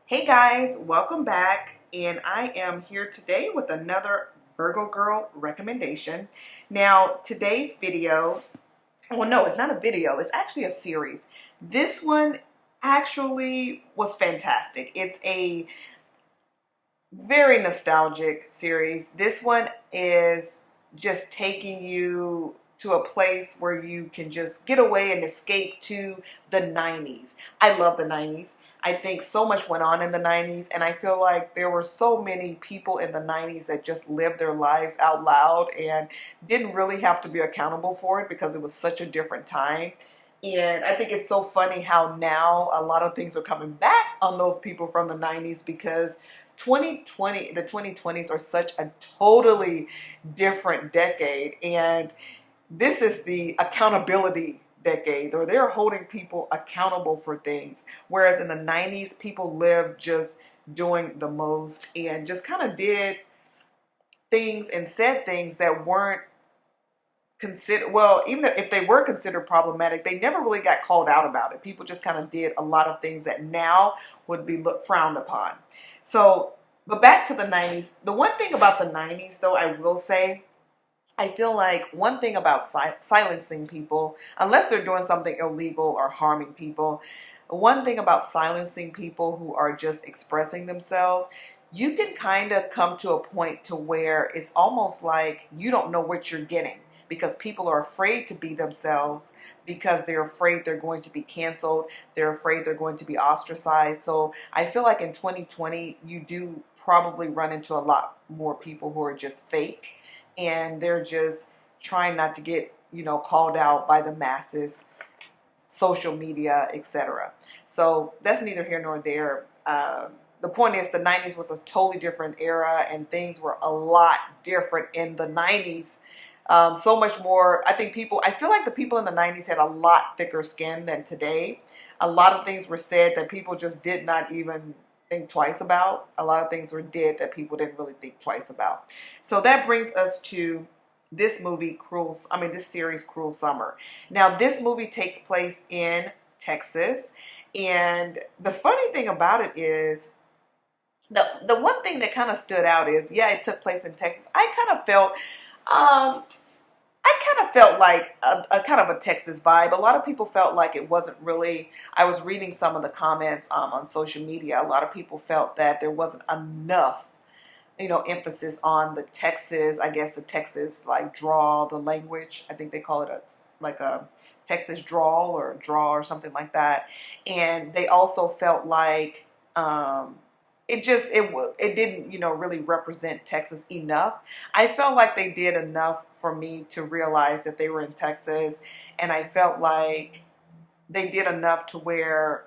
Hey guys, welcome back, and I am here today with another Virgo Girl recommendation. Now, today's video, well, no, it's not a video, it's actually a series. This one actually was fantastic. It's a very nostalgic series. This one is just taking you to a place where you can just get away and escape to the 90s. I love the 90s. I think so much went on in the 90s, and I feel like there were so many people in the 90s that just lived their lives out loud and didn't really have to be accountable for it because it was such a different time. And I think it's so funny how now a lot of things are coming back on those people from the 90s because 2020, the 2020s are such a totally different decade, and this is the accountability decade, or they're holding people accountable for things, whereas in the 90s people lived just doing the most and just kind of did things and said things that weren't considered, well, even if they were considered problematic, they never really got called out about it. People just kind of did a lot of things that now would be frowned upon. So, but back to the 90s. The one thing about the 90s, though, I will say, I feel like one thing about silencing people, unless they're doing something illegal or harming people, one thing about silencing people who are just expressing themselves, you can kind of come to a point to where it's almost like you don't know what you're getting because people are afraid to be themselves because they're afraid they're going to be canceled. They're afraid they're going to be ostracized. So I feel like in 2020, you do probably run into a lot more people who are just fake and they're just trying not to get, called out by the masses, social media, etc. So that's neither here nor there. The point is the 90s was a totally different era and things were a lot different in the 90s. So much more. I feel like the people in the 90s had a lot thicker skin than today. A lot of things were said that people just did not even think twice about. A lot of things were did that people didn't really think twice about. So that brings us to this movie, this series, Cruel Summer. Now, this movie takes place in Texas. And the funny thing about it is, the one thing that kind of stood out is, yeah, it took place in Texas. Um, I kind of felt like a kind of a Texas vibe. A lot of people felt like it wasn't really. I was reading some of the comments on social media. A lot of people felt that there wasn't enough, emphasis on the Texas. I guess the Texas like drawl, the language. I think they call it like a Texas drawl or something like that. And they also felt like. It didn't really represent Texas enough. I felt like they did enough for me to realize that they were in Texas, and I felt like they did enough to where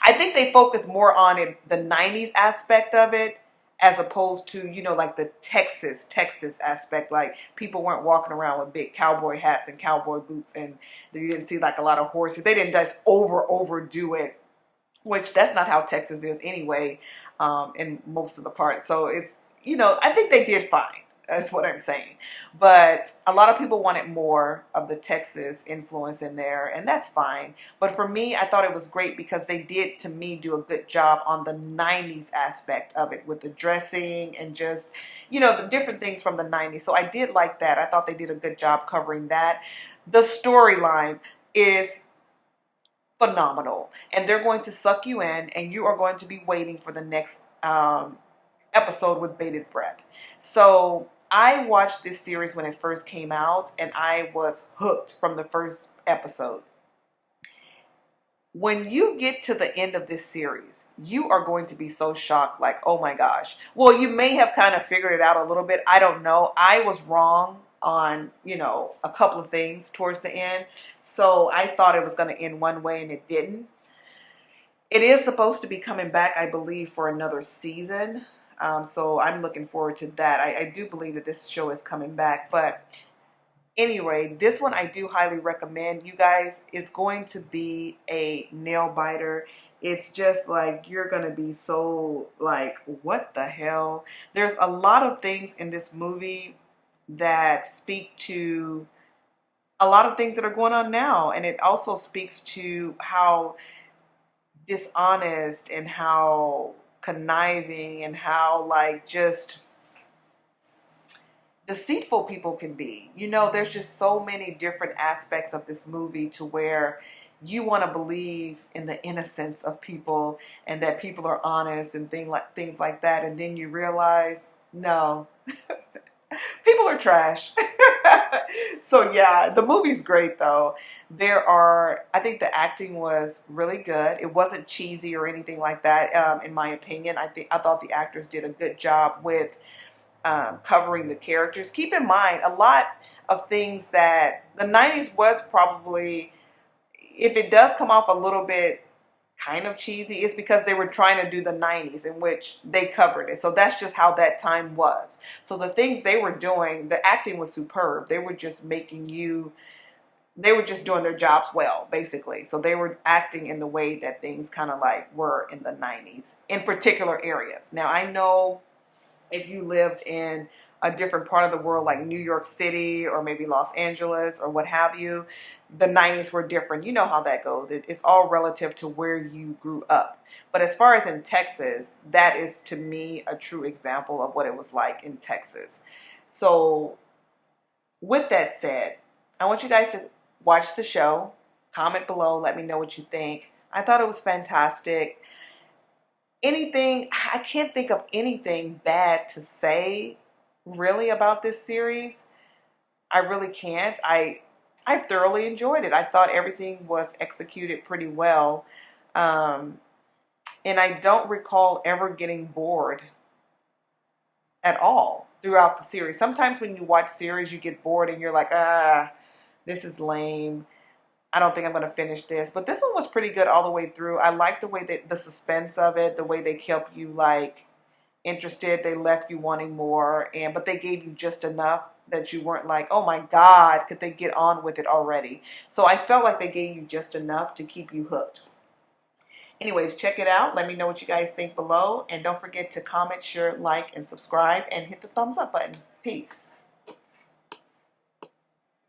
I think they focused more on the 90s aspect of it as opposed to like the Texas aspect. Like people weren't walking around with big cowboy hats and cowboy boots, and you didn't see like a lot of horses. They didn't just overdo it, which that's not how Texas is anyway, in most of the parts. So it's, I think they did fine. That's what I'm saying. But a lot of people wanted more of the Texas influence in there, and that's fine. But for me, I thought it was great because they did, to me, do a good job on the 90s aspect of it with the dressing and just, the different things from the 90s. So I did like that. I thought they did a good job covering that. The storyline is phenomenal, and they're going to suck you in, and you are going to be waiting for the next episode with bated breath. So I watched this series when it first came out, and I was hooked from the first episode. When you get to the end of this series, you are going to be so shocked, like, oh my gosh. Well, you may have kind of figured it out a little bit. I don't know. I was wrong on, a couple of things towards the end. So I thought it was going to end one way, and it didn't. It is supposed to be coming back, I believe, for another season. So I'm looking forward to that. I do believe that this show is coming back. But anyway, this one I do highly recommend. You guys, it's going to be a nail biter. It's just like you're going to be so like, what the hell? There's a lot of things in this movie that speak to a lot of things that are going on now. And it also speaks to how dishonest and how conniving and how like just deceitful people can be. You know, there's just so many different aspects of this movie to where you want to believe in the innocence of people and that people are honest and things like that, and then you realize no, people are trash. So yeah, the movie's great though. I think the acting was really good. It wasn't cheesy or anything like that. In my opinion, I thought the actors did a good job with covering the characters. Keep in mind, a lot of things that the 90s was probably, if it does come off a little bit kind of cheesy, it's because they were trying to do the 90s in which they covered it. So that's just how that time was. So the things they were doing, the acting was superb. They were just they were just doing their jobs well, basically. So they were acting in the way that things kind of like were in the 90s in particular areas. Now I know if you lived in a different part of the world like New York City or maybe Los Angeles or what have you, the 90s were different. You know how that goes. It's all relative to where you grew up. But as far as in Texas, that is to me a true example of what it was like in Texas. So with that said, I want you guys to watch the show, comment below, let me know what you think. I thought it was fantastic. I can't think of anything bad to say really about this series. I really can't. I thoroughly enjoyed it. I thought everything was executed pretty well. And I don't recall ever getting bored at all throughout the series. Sometimes when you watch series, you get bored and you're like, this is lame. I don't think I'm going to finish this. But this one was pretty good all the way through. I like the way that the suspense of it, the way they kept you like interested. They left you wanting more, but they gave you just enough that you weren't like, oh my God, could they get on with it already? So I felt like they gave you just enough to keep you hooked. Anyways, check it out. Let me know what you guys think below. And don't forget to comment, share, like, and subscribe, and hit the thumbs up button. Peace.